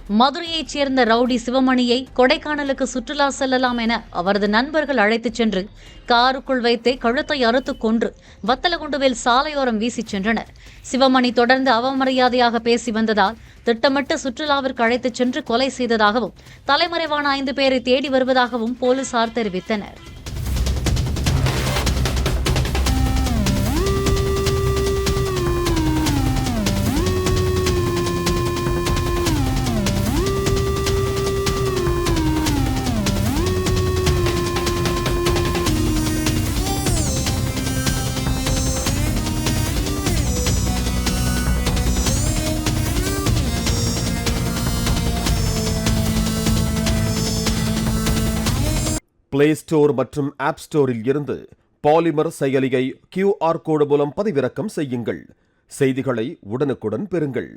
மதுரையைச் சேர்ந்த ரவுடி சிவமணியை கொடைக்கானலுக்கு சுற்றுலா செல்லலாம் என அவரது நண்பர்கள் அழைத்துச் சென்று காருக்குள் வைத்தே கழுத்தை அறுத்துக் கொன்று வத்தலகுண்டுவில் சாலையோரம் வீசிச் சென்றனர். சிவமணி தொடர்ந்து அவமரியாதையாக பேசி வந்ததால் திட்டமிட்டு சுற்றுலாவிற்கு அழைத்துச் சென்று கொலை செய்ததாகவும் தலைமறைவான 5 பேரை தேடி வருவதாகவும் போலீசார் தெரிவித்தனர். பிளே ஸ்டோர் மற்றும் ஆப் ஸ்டோரில் இருந்து பாலிமர் செயலியை QR கோடு மூலம் பதிவிறக்கம் செய்யுங்கள். செய்திகளை உடனுக்குடன் பெறுங்கள்.